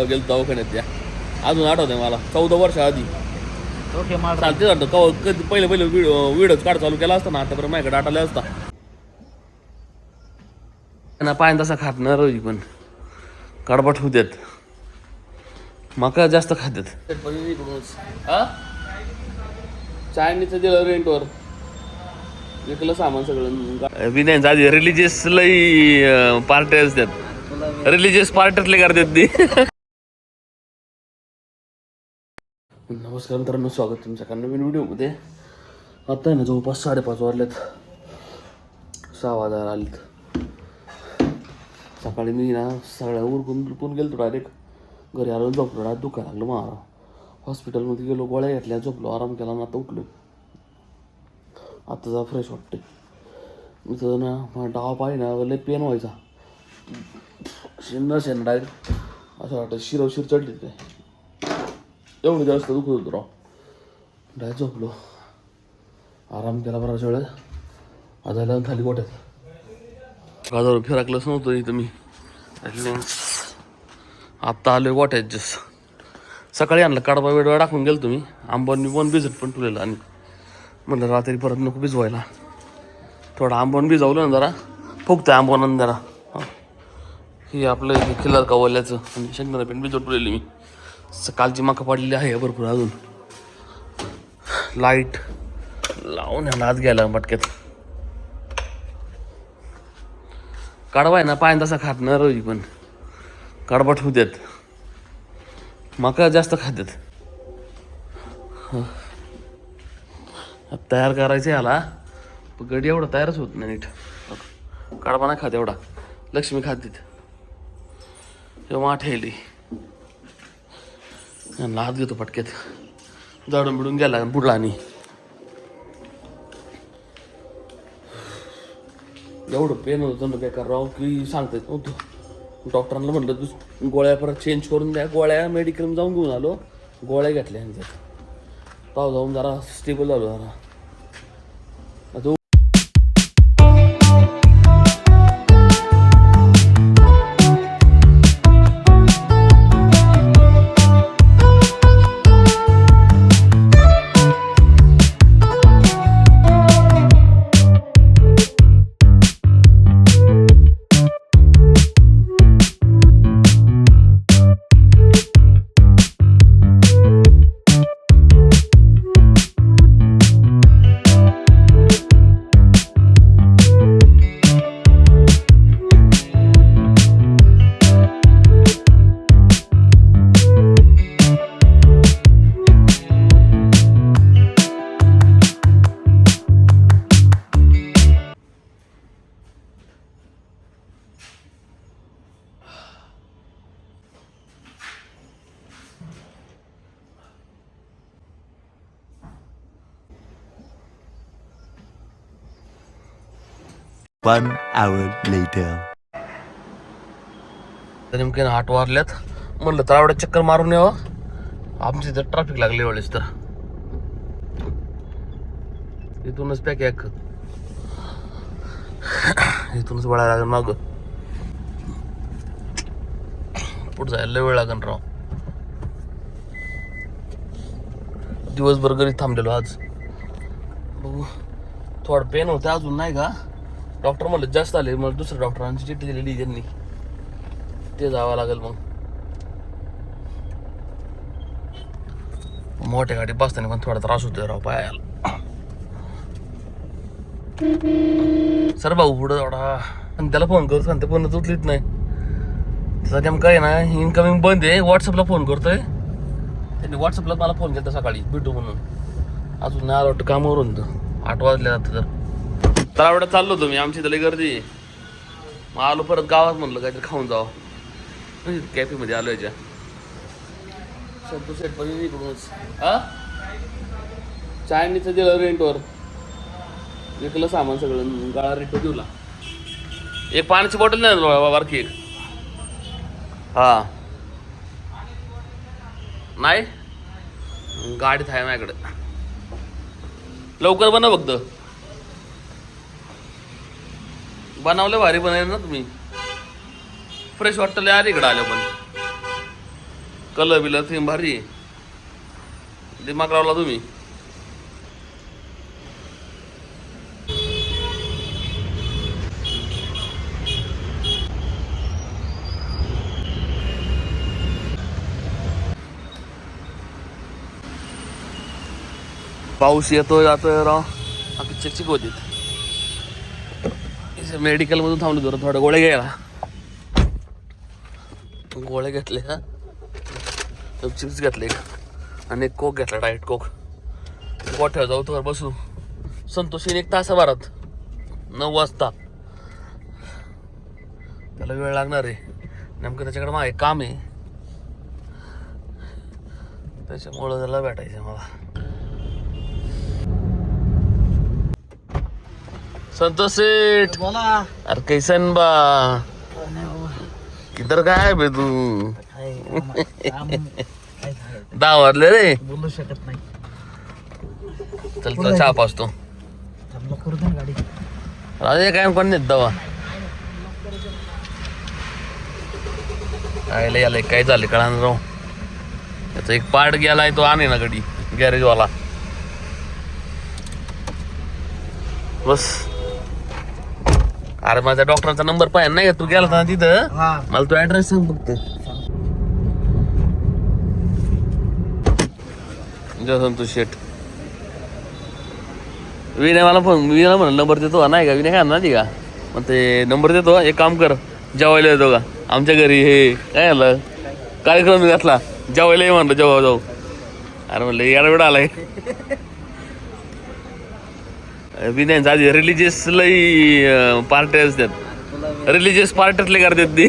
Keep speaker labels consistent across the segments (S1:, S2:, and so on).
S1: गेलो दवाखान्यात त्या अजून आठवत आहे मला 14 वर्ष आधी चालते जातं कधी पहिले व्हिडिओच काढ चालू केला असता ना आतापर्यंत माझ्याकडे आटाला असता ना पाय तसा खात नाही रोजी पण कडबट होत्यात मका जास्त खात्यात चायनीचं दिलं रेंटवर विकलं सामान सगळं विनय आधी रिलिजियस लई पार्टी असतात रिलिजियस पार्टीतले करतात ती नमस्कार मित्रांनो स्वागत तुमच्या नवीन व्हिडिओमध्ये आता आहे ना जवळपास 5:30 वाजलेत 6 वाजायला आलेत सकाळी मी ना सगळ्या उरकून गेलो डायरेक्ट घरी आलो झोपलो डायरेक्ट दुखायला लागलं मला हॉस्पिटलमध्ये गेलो गोळ्या घेतल्या झोपलो आराम केला ना आता उठलो आता जा फ्रेश वाटते मी तर ना माझा डावा पाय ना लय पेन व्हायचा शेण डायरेक्ट असं वाटतं शिर चढली काय एवढं जास्त दुखत होतं राव डायरेक्ट झोपलो आराम केला बराच वेळ आता लावून खाली गोठ्यात गाजावर फिराकलंच नव्हतं इथं मी आत्ता आलोय गोठ्यात जस्ट सकाळी आणलं कडबा वेळ टाकून गेलो तुम्ही आंबांनी पण भिजत पण ठेवलेलं आणि म्हणलं रात्री परत नको भिजवायला थोडं आंबवून भिजवलं ना जरा फुगतं आंबवून जरा हे आपलं खिल्लार कवल्याचं आणि शेंगदाणा पेंट भिजवून ठेवलेली मी सकाळची मका पडलेली आहे भरपूर अजून लाईट लावून ह्याला आत घ्यायला पटक्यात कडवा आहे ना पाय तसा खात नाही रोजी पण कडबट होत्यात मका जास्त खात्यात तयार करायचं याला पण गडी एवढा तयारच होत नाही नीट कडबा नाही खात एवढा लक्ष्मी खात तेव्हा ठेवली हात घेतो पटक्यात जाडून बिडून गेला बुडला आणि एवढं पेन होतं ना काय करावं की सांगता येत नव्हतं डॉक्टरांना म्हटलं तू गोळ्या परत चेंज करून द्या गोळ्या मेडिकल जाऊन घेऊन आलो गोळ्या घेतल्या ह्यांच्यात पाव जाऊन जरा स्टेबल झालो जरा आता
S2: One hour later.
S1: नेमके 8 वाजल्यात म्हणलं तर एवढ्या चक्कर मारून यावं आमच्या इथं ट्रॅफिक लागले वेळेस तर इथूनच पॅक इथूनच वळायला लागेल माग पुढे जायला लय वेळ लागेल राव दिवसभर घरी थांबलेलो आज बघू थोडं पेन होतं अजून नाही का डॉक्टर म्हणलं जास्त आले मला दुसऱ्या डॉक्टरांची चिठ्ठी दिलेली त्यांनी ते जावं लागेल मग मोठ्या गाडी बसताना पण थोडा त्रास होतोय राव पायाला सर भाऊ पुढं एवढा आणि त्याला फोन करतो आणि ते फोन उचलीत नाही त्याचा नेमका आहे ना इनकमिंग बंद आहे व्हॉट्सअपला फोन करतोय त्यांनी व्हॉट्सअपला मला फोन केला सकाळी भेटू म्हणून अजून नाही आलं वाटतं कामावरून 8 वाजले जातं तर एवढं चाललो होतो मी आमची त्याला गर्दी मग आलो परत गावात म्हणलं काहीतरी खाऊन जावं कॅफेमध्ये आलो याच्या संतोष सेट पण इकडूनच चायनीचं दिलं रेंटवर विकलं सामान सगळं गाळा रेंटवर दिला एक पाण्याची बॉटल नाही बारकी एक हा नाही गाडीत आहे माझ्याकडे लवकर बनव फक्त बनवलं भारी बनायला ना तुम्ही फ्रेश वाटतं लय इकडं आलं पण कलर बिलर थीम भारी आहे. दिमाग लावला तुम्ही. पाऊस येतोय जातोय राव. आपली चिकचिक होती. मेडिकल मधून थांबलो जरा थोड्या गोळ्या घ्यायला. गोळ्या घेतले का चिप्स घेतले आणि एक कोक घेतला डाएट कोक. गोठ्यावर जाऊ तर बसू. संतोषीन 1 तासाभरात 9 वाजता त्याला वेळ लागणार आहे. नेमकं त्याच्याकडे माझे काम आहे त्याच्यामुळं त्याला भेटायचं मला. संतोष सेठ
S2: बोला.
S1: अरे कैसन बा किधर काय आहे बे तू. 10 वाजले रे.
S2: बोलू शकत नाही.
S1: चल तुला चहा पाचतो.
S2: करू दे गाडी.
S1: राजे काय कोण नेत दवा आयला याला काय झाले कळानं राव. त्याचा एक पार्ट गेलाय तो आणे ना गडी गॅरेजवाला. बस अरे माझ्या डॉक्टरचा नंबर पाहिजे नाही का तू गेला होता तिथं.
S2: हा
S1: मला तो ऍड्रेस सांग फक्त. संतोष शेठ विनय मला फोन विनय म्हणून नंबर देतो नाही का. विनय काय ना ती का मग ते नंबर देतो. एक काम कर जेवायला येतो का आमच्या घरी. हे काय झालं कार्यक्रम मी घातला जेवायला ये म्हणलं जेव्हा जाऊ. अरे म्हणलं याला वेळ आलाय. विनय आधी रिलिजियस लई पार्ट्या असतात. रिलिजियस पार्ट्यातले करतात ती.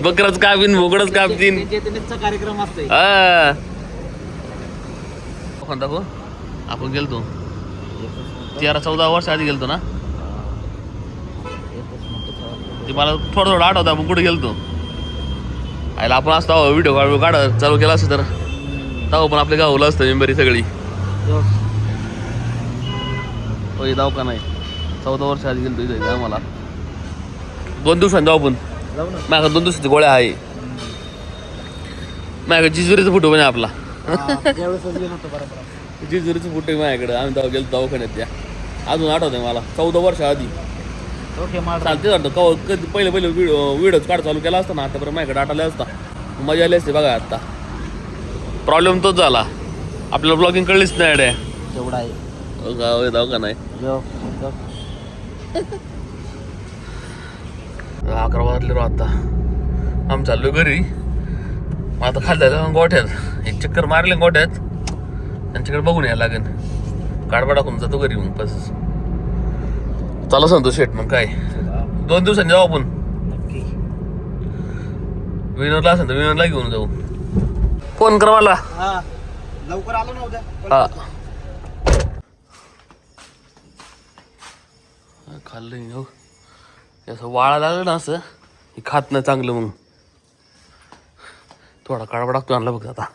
S1: बकरच कापीन भोकडच कापतीन.
S2: कार्यक्रम असतो.
S1: हा दाखव आपण गेलतो 13-14 वर्ष आधी गेलतो ना. ते मला थोडं थोडं आठवतं आपण कुठे गेलतो. आयला आपण असतो व्हिडिओ काढत चालू केला असतं तर तेव्हा पण आपल्या गावला असतं मेंबरी सगळी. होय जाऊ का नाही 14 वर्ष आधी गेलतो इथे आम्हाला. 2 दिवसांनी जाऊ आपण. माझ्या 2 दिवसाची गोळ्या आहे. माझ्याकडे जिजुरीचा फोटो पण आहे आपला. जिजुरीचा फोटो आहे माझ्याकडे. आम्ही तेव्हा गेलो दवाखान्यात त्या. अजून आठवतंय मला 14 वर्ष आधी. चालते वाटतं कधी पहिले व्हिडिओ काढ चालू केला असता ना आतापर्यंत माझ्याकडे आठवले असता. मजा आली असते बघा. आता प्रॉब्लेम तोच झाला आपल्याला ब्लॉगिंग कळलीच नाही अड्या.
S2: तेवढा आहे
S1: गाव जाऊ का नाही. 11 वाजले रो आता. आम्ही चाललो घरी. मग आता खाल्ल्या गोठ्यात एक चक्कर मारले गोठ्यात. त्यांच्याकडे बघून यायला लागेल. काढबा टाकून जातो घरी मग बस. चला सांगतो शेट मग काय 2 दिवसांनी जाऊ आपण. विनोदला असेल तर विनोदला घेऊन जाऊ. फोन कर मला.
S2: लवकर आलो ना उद्या.
S1: हा खाल्लं हो असं वाळा लागलं ना असं हे खात नाही चांगलं. मग थोडा काढबा टाकतो आणला बघ आता.